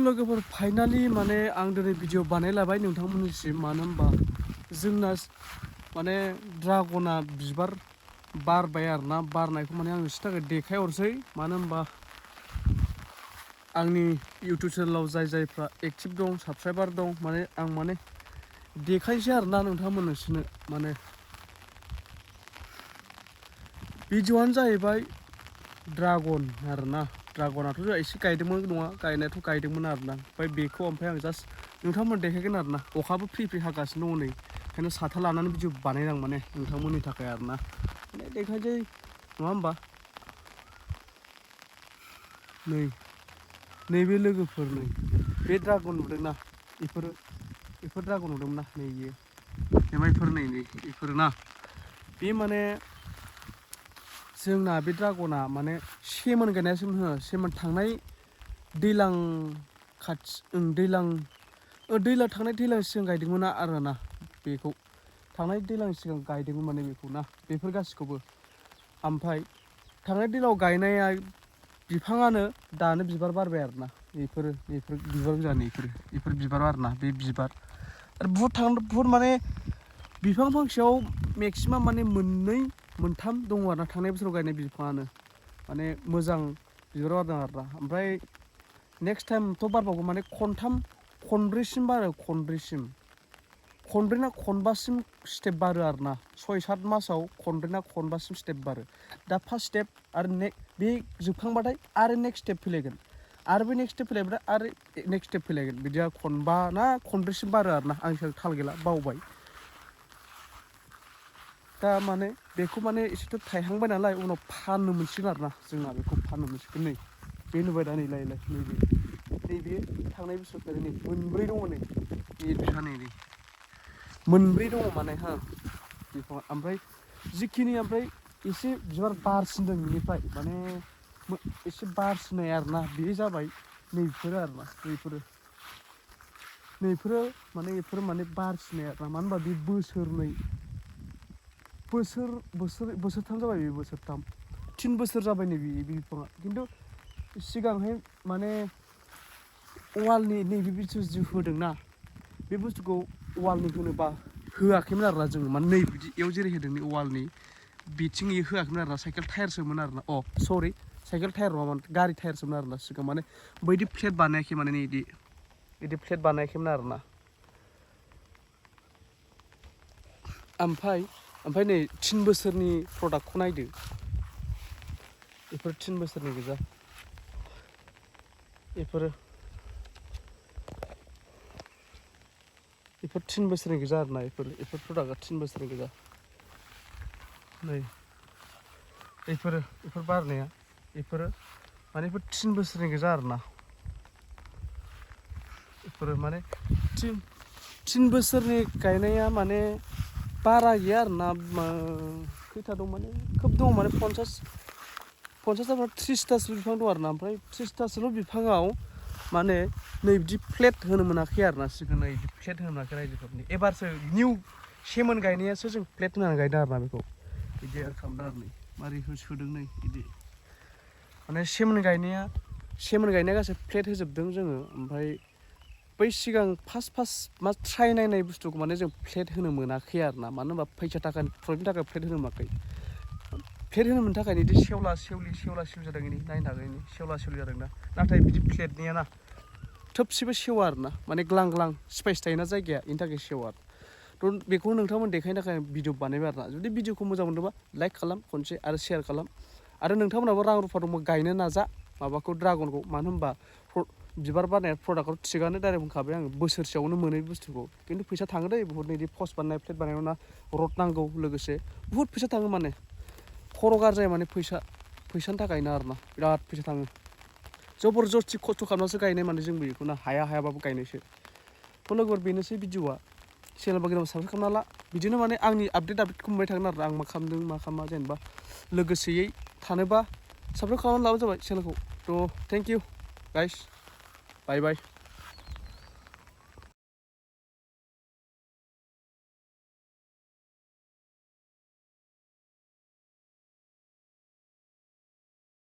लोगोफोर फाइनाली माने आं दिनै भिडिअ बानायलाबाय नोंथांमोननिसिम मानो होनबा जोंना माने ड्रागना बिबार बारबाय आरोना बारनायखौ माने आं नोंसोरनि थाखाय देखायहरसै मानो होनबा आंनि इउटुब चेनेलाव जायफ्रा एक्टिभ दं साबस्क्राइबार दं माने आं माने देखायसै आरोना नोंथांमोननिसिनो माने भिडिअआनो जाहैबाय ड्रागन आरोना ड्रागनाथ' जोंहा एसे गायदोंमोन नङा गायनायाथ' गायदोंमोन आरोना ओमफ्राय बेखौ ओमफ्राय आं जास्ट नोंथांमोन देखायगोन आरोना अखाबो फ्रि फ्रि हागासिनो दङ नै ओंखायनो साथा लानानै भिडिअ बानायदों माने नोंथांमोननि थाखाय आरोना माने देखायसै नङा होमबा नैबे लोगोफोर नै बे ड्रागन नुदोंना बेफोर ड्रागन नुदोंमोन ना नै इयो बेफोर नै बेफोर ना बे माने जोंना बे ड्रागना माने सेमोन गायनायासो होनो सेमोन थांनाय दैलां थांनाय दैलां सिगां गायदोंमोन आरोना बेखौ थांनाय दैलां सिगां गायदोंमोन माने बेखौ ना बेफोर गासिखौबो ओमफ्राय थांनाय दैलाङाव गायनाया बिफाङानो दानो बिबार बारबाय आरोना बेफोर बिबार गोजानि बेफोर बिबार आरोना बे बिबार आरो बुहुद माने बिफां फांसेयाव मेक्सिमाम माने मोनथाम दङ आरोना थांनाय बोसोराव गायनाय बिफाङानो माने मोजां बिबार बारदों आरोना ओमफ्राय नेक्स्ट टाइमथ' बारबावगौ माने खनब्रैसिम बारो खनब्रै ना खनबासिम स्टेप बारो आरोना 6-7 मासाव खनब्रै ना खनबासिम स्टेप बारो दा फार्स्ट स्टेप आरो बे जोबखांबाथाय आरो नेक्स्ट स्टेप फैलायगोन आरो बे नेक्स्ट स्टेप फैलायबाथाय आरो नेक्स्ट स्टेप फैलायगोन बिदिया खनबा ना खनब्रैसिम बारो आरोना आं थाल गैला बावबाय दा माने बेखौ माने एसेथ' थायहांबाय नालाय उनाव फाननो मोनसिगोन आरोना जोंना बेखौ फाननो मोनसिगोन नै बे नुबाय दा नैबे थांनाय बोसोरनिफ्राय नै मोनब्रै दङ नै नै मोनब्रै दङ माने हा बिफाङा ओमफ्राय जिखिनि ओमफ्राय एसे बिबार बारसिनदों बेनिफ्राय माने एसे बारसिननाय आरोना बे जाबाय नैफोरो आरोना नैफोरो माने बारसिननाय आरोना मानो होनबा बे बोसोरथाम जाबाय बे बोसोरथाम 3 बोसोर जाबाय नै बे बिफाङा खिन्थु सिगांहाय माने वालनि नैबे जि होदोंना बे बुस्थुखौ वालनि होनोबा होआखैमोन आरोना जोङो माने नै बिदियाव जेरै होदों नै वालनि बिथिं होआखैमोन आरोना साइकेल टायारसोमोन आरोना सरि साइकेल टायार नङामोन गारि टायारसोमोन आरोना सिगां माने बैदि फ्लेट बानायाखै माने नै बिदि फ्लेट बानायाखैमोन आरोना ओमफ्राय नै 3 बोसोरनि प्रडाक्टखौ नायदो बेफोर 3 बोसोरनि गोजा बेफोर 3 बोसोरनि गोजा आरोना बेफोर प्रडाक्टआ 3 बोसोरनि गोजा नै बेफोर बारनाया बेफोरो माने 3 बोसोरनि गोजा आरोना बेफोरो माने 3 बोसोरनि गायनाया माने बारा गैया आरोना खैथा दं माने खोब दं माने 50 बा 30थासो बिफां दं आरोना ओमफ्राय 30थासोल' बिफाङाव माने नै बिदि फ्लेट होनो मोनाखै आरोना सिगां नै बिदि फ्लेट होनो मोनाखै रायजोफोरनि एबारसो निउ सेमोन गायनायासो जों फ्लेट होनानै गायदों आरोना बेखौ बिदि खालामदों आरो नै मारै सोदों नै बिदि माने सेमोन गायनाया गासै फ्लेट होजोबदों जोङो ओमफ्राय बै सिगां फार्स्ट ट्राइ नायनाय बुस्थुखौ माने जों फ्लेट होनो मोनाखै आरोना मानो होनबा फैसा थाखानि प्रब्लेमनि थाखाय फ्लेट होनो मोनाखै फ्लेट होनो मोननो थाखाय बिदि सेवला सेवलि जादों इनि नायनो थाखाय सेवला सेवलि जादों ना नाथाय बिदि फ्लेटनिया ना थोबसेबो सेवा आरोना माने ग्लां स्पेस थायोना जायगाया बेनि थाखाय सेवा आरो बेखौ नोंथांमोन देखायनो थाखाय भिडिअ बानायबाय आरोना जुदि भिडिअखौ मोजां मोनदोंबा लाइक खालाम खनसे आरो शेयार खालाम आरो नोंथांमोनाबो रां रुफा दंबा गायनो नाजा माबाखौ ड्रागनखौ मानो होनबा बिबार बारनाय प्रडाक्टआव थिगानो डाइरेक्ट बुंखाबाय आङो बोसोरसेयावनो मोनो बुस्थुखौ खिन्थु फैसा थाङो दै बुहुत नै पस्ट बानायनाय फ्लेट बानायनायाव ना रड नांगौ लोगोसे बुहुत फैसा थाङो माने खर' गार जायो माने फैसानि थाखायनो आरोना बिराद फैसा थाङो जबरदस्ति खस्थ' खालामनासो गायनाय माने जोंबो बेखौनो हायाबाबो गायनायसो थ' लोगोफोर बेनोसै भिडिअआ चेनेलबा गोदान साबस्क्राइब खालामना ला बिदिनो माने आंनि आपडेटखौ मोनबाय थागोन आरो आं मा खालामदों मा खालामा जेनेबा लोगोसेयै थानोबा साबस्क्राइब खालामनानै लाबानो जाबाय चेनेलखौ थ' थेंक इउ गाइस बाय